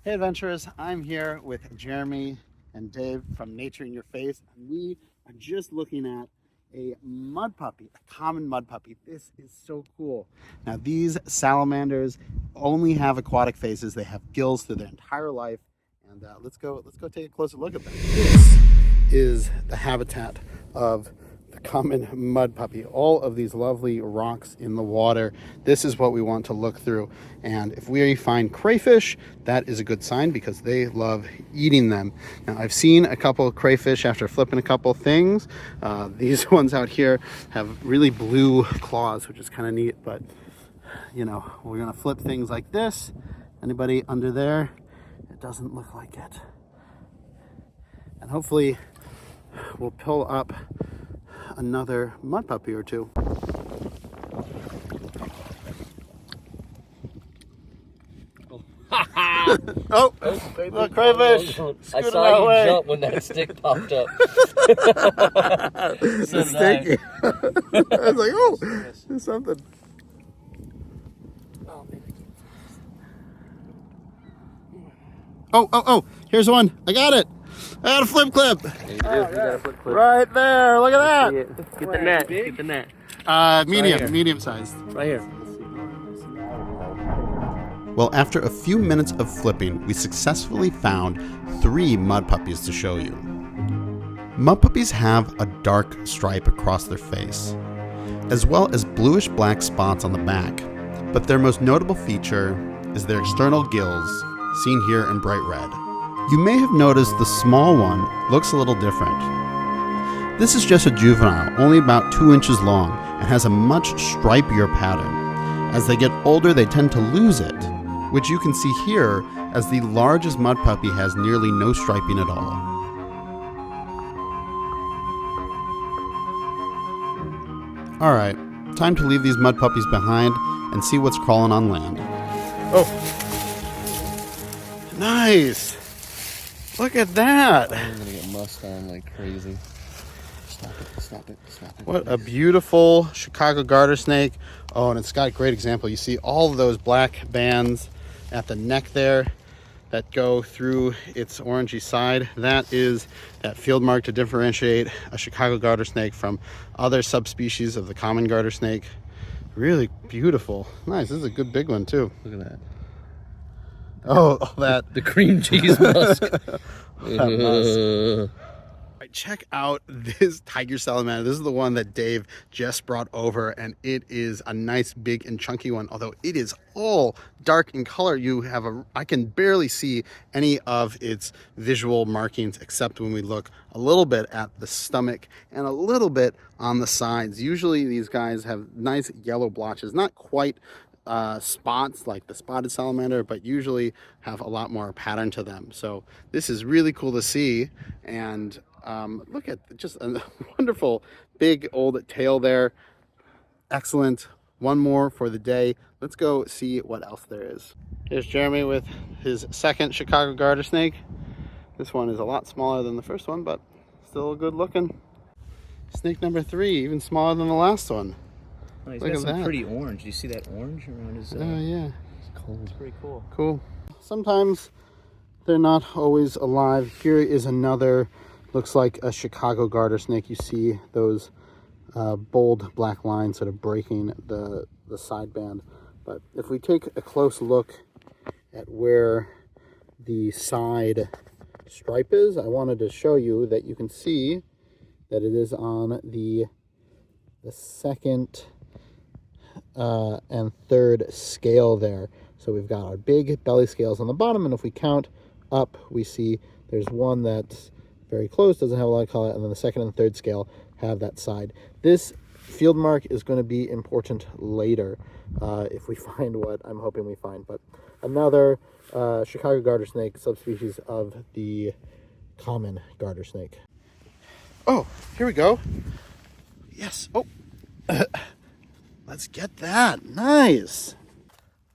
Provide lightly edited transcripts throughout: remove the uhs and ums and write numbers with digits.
Hey adventurers, I'm here with Jeremy and Dave from Nature in Your Face, and we are just looking at a mud puppy, a common mud puppy. This is so cool. Now these salamanders only have aquatic faces. They have gills through their entire life, and let's go take a closer look at them. This is the habitat of the common mud puppy. All of these lovely rocks in the water. This is what we want to look through. And if we find crayfish, that is a good sign because they love eating them. Now I've seen a couple of crayfish after flipping a couple things. These ones out here have really blue claws, which is kind of neat, but you know, we're gonna flip things like this. Anybody under there? It doesn't look like it. And hopefully we'll pull up another mud puppy or two. Oh, look, crayfish! I saw you jump when that stick popped up. So sticky. I was like, oh, there's something. Oh, here's one. I got it. I got a flip clip. You got a flip clip. Right there. Look at that. Get the net. Get the net. Medium sized. Right here. Well, after a few minutes of flipping, we successfully found 3 mud puppies to show you. Mud puppies have a dark stripe across their face, as well as bluish black spots on the back, but their most notable feature is their external gills, seen here in bright red. You may have noticed the small one looks a little different. This is just a juvenile, only about 2 inches long, and has a much stripier pattern. As they get older, they tend to lose it, which you can see here as the largest mud puppy has nearly no striping at all. Alright, time to leave these mud puppies behind and see what's crawling on land. Oh! Nice! Look at that! I'm gonna get musk on like crazy. Stop it. What a beautiful Chicago garter snake. Oh, and it's got a great example. You see all of those black bands at the neck there that go through its orangey side. That is that field mark to differentiate a Chicago garter snake from other subspecies of the common garter snake. Really beautiful. Nice. This is a good big one too. Look at that. Oh, that. The cream cheese musk. Right, check out this tiger salamander. This is the one that Dave just brought over, and it is a nice big and chunky one, although it is all dark in color. I can barely see any of its visual markings except when we look a little bit at the stomach and a little bit on the sides. Usually these guys have nice yellow blotches, not quite spots like the spotted salamander, but usually have a lot more pattern to them. So this is really cool to see. And look at just a wonderful big old tail there. Excellent. One more for the day. Let's go see what else there is. Here's Jeremy with his second Chicago garter snake. This one is a lot smaller than the first one, but still good looking. Snake number 3, even smaller than the last one. Oh, he's got some pretty orange. Do you see that orange around his? Oh yeah. It's cool. It's pretty cool. Cool. Sometimes they're not always alive. Here is another. Looks like a Chicago garter snake. You see those bold black lines sort of breaking the side band. But if we take a close look at where the side stripe is, I wanted to show you that you can see that it is on the second and third scale there. So we've got our big belly scales on the bottom, and if we count up, we see there's one that's very close, doesn't have a lot of color, and then the second and third scale have that side. This field mark is going to be important later if we find what I'm hoping we find. But another Chicago garter snake, subspecies of the common garter snake. Oh, here we go. Yes. Oh, let's get that. Nice.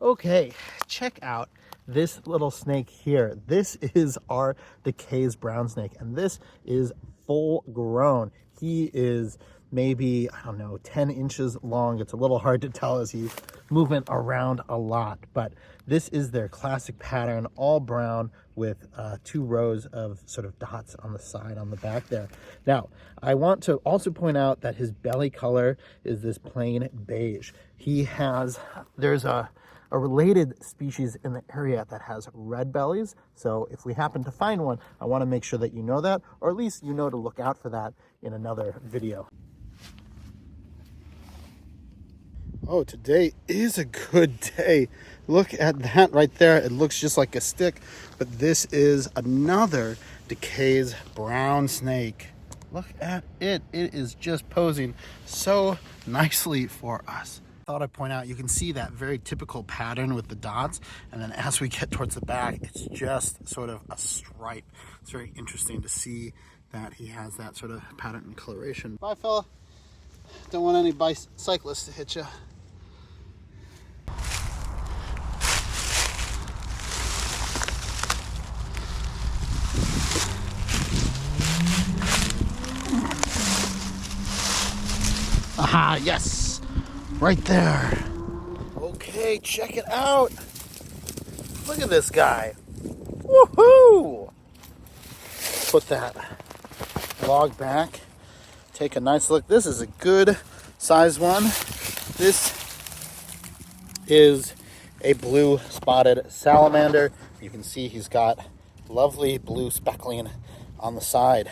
Okay, check out this little snake here. This is our Dekay's brown snake, and this is full grown. He is maybe, I don't know, 10 inches long. It's a little hard to tell as he's moving around a lot, but this is their classic pattern, all brown with 2 rows of sort of dots on the side, on the back there. Now, I want to also point out that his belly color is this plain beige. There's a related species in the area that has red bellies. So if we happen to find one, I want to make sure that you know that, or at least you know to look out for that in another video. Oh, today is a good day. Look at that right there. It looks just like a stick, but this is another Dekay's brown snake. Look at it. It is just posing so nicely for us. Thought I'd point out, you can see that very typical pattern with the dots, and then as we get towards the back, it's just sort of a stripe. It's very interesting to see that he has that sort of pattern and coloration. Bye, fella. Don't want any bicyclists to hit you. Aha, yes, right there. Okay, check it out. Look at this guy. Woohoo! Put that log back. Take a nice look. This is a good size one. This is a blue spotted salamander. You can see he's got lovely blue speckling on the side.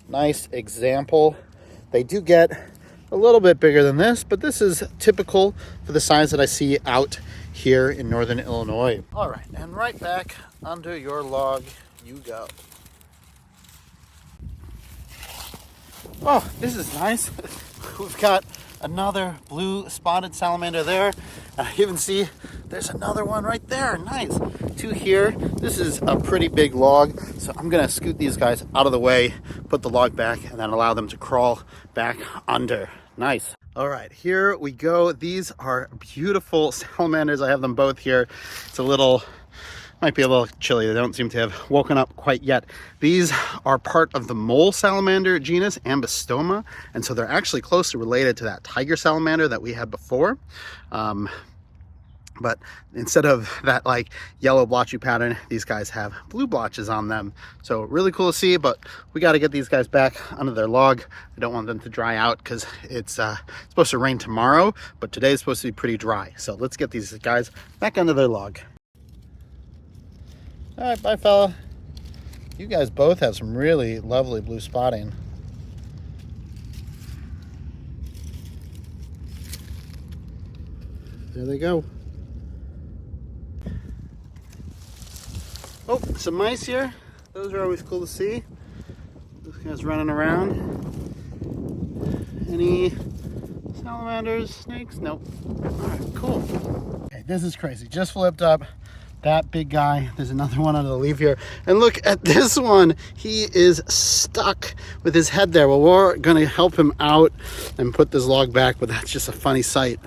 Nice example. They do get a little bit bigger than this, but this is typical for the size that I see out here in northern Illinois. All right, and right back under your log you go. Oh, this is nice. We've got another blue spotted salamander there. I even see there's another one right there. Nice. 2 here. This is a pretty big log, so I'm gonna scoot these guys out of the way, put the log back, and then allow them to crawl back under. Nice. All right, here we go. These are beautiful salamanders. I have them both here. It's might be a little chilly. They don't seem to have woken up quite yet. These are part of the mole salamander genus Ambystoma, and so they're actually closely related to that tiger salamander that we had before. But instead of that like yellow blotchy pattern, these guys have blue blotches on them. So really cool to see, but we got to get these guys back under their log. I don't want them to dry out because it's supposed to rain tomorrow, but today is supposed to be pretty dry. So let's get these guys back under their log. All right, bye fella. You guys both have some really lovely blue spotting. There they go. Oh, some mice here. Those are always cool to see. This guy's running around. Any salamanders, snakes? Nope. All right, cool. Okay, this is crazy. Just flipped up. That big guy. There's another one under the leaf here. And look at this one. He is stuck with his head there. Well, we're going to help him out and put this log back, but that's just a funny sight.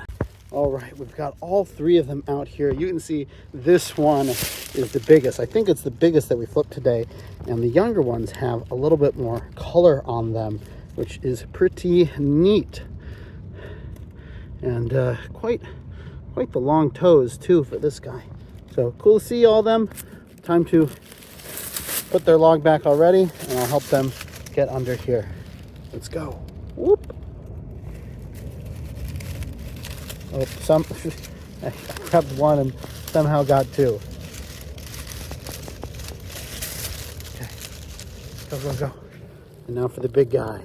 All right, we've got all 3 of them out here. You can see this one is the biggest. I think it's the biggest that we flipped today. And the younger ones have a little bit more color on them, which is pretty neat. And quite the long toes too for this guy. So cool to see all them. Time to put their log back already, and I'll help them get under here. Let's go. Whoop. Oh, I grabbed one and somehow got 2. Okay, go, go, go. And now for the big guy.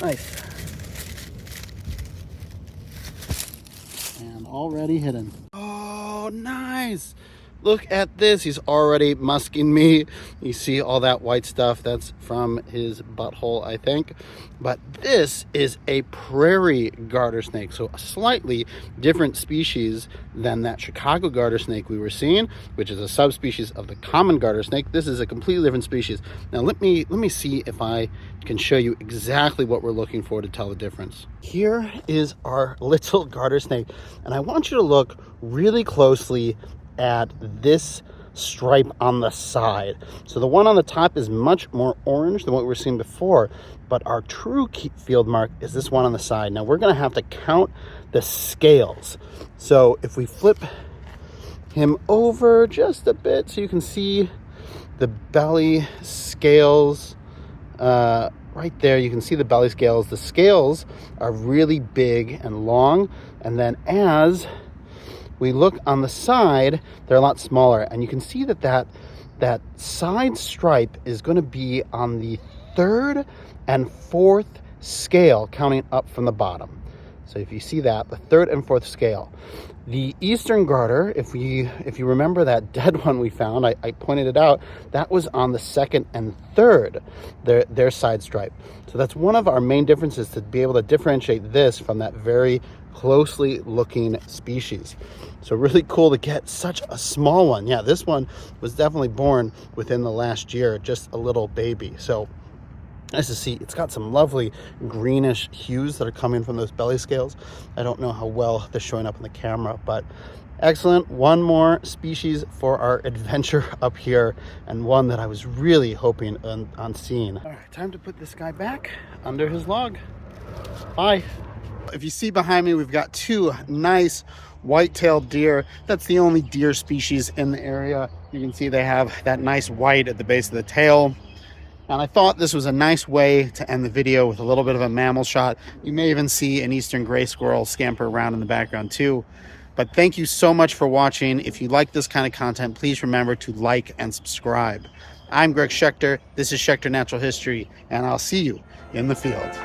Nice. And already hidden. Oh, nice. Look at this. He's already musking me. You see all that white stuff? That's from his butthole, I think. But this is a prairie garter snake. So a slightly different species than that Chicago garter snake we were seeing, which is a subspecies of the common garter snake. This is a completely different species. Now let me see if I can show you exactly what we're looking for to tell the difference. Here is our little garter snake. And I want you to look really closely at this stripe on the side. So the one on the top is much more orange than what we were seeing before, but our true field mark is this one on the side. Now we're gonna have to count the scales. So if we flip him over just a bit so you can see the belly scales, right there, you can see the belly scales. The scales are really big and long, and then as we look on the side, they're a lot smaller, and you can see that side stripe is going to be on the 3rd and 4th scale, counting up from the bottom. So if you see that, the 3rd and 4th scale. The eastern garter, if you remember that dead one we found, I pointed it out, that was on the 2nd and 3rd, their side stripe. So that's one of our main differences, to be able to differentiate this from that very closely looking species. So really cool to get such a small one. Yeah, this one was definitely born within the last year, just a little baby. So nice to see. It's got some lovely greenish hues that are coming from those belly scales. I don't know how well they're showing up in the camera, but excellent. One more species for our adventure up here, and one that I was really hoping on seeing. All right, time to put this guy back under his log. Bye. If you see behind me, we've got 2 nice white-tailed deer. That's the only deer species in the area. You can see they have that nice white at the base of the tail. And I thought this was a nice way to end the video with a little bit of a mammal shot. You may even see an eastern gray squirrel scamper around in the background too. But thank you so much for watching. If you like this kind of content, please remember to like and subscribe. I'm Greg Schechter. This is Schechter Natural History, and I'll see you in the field.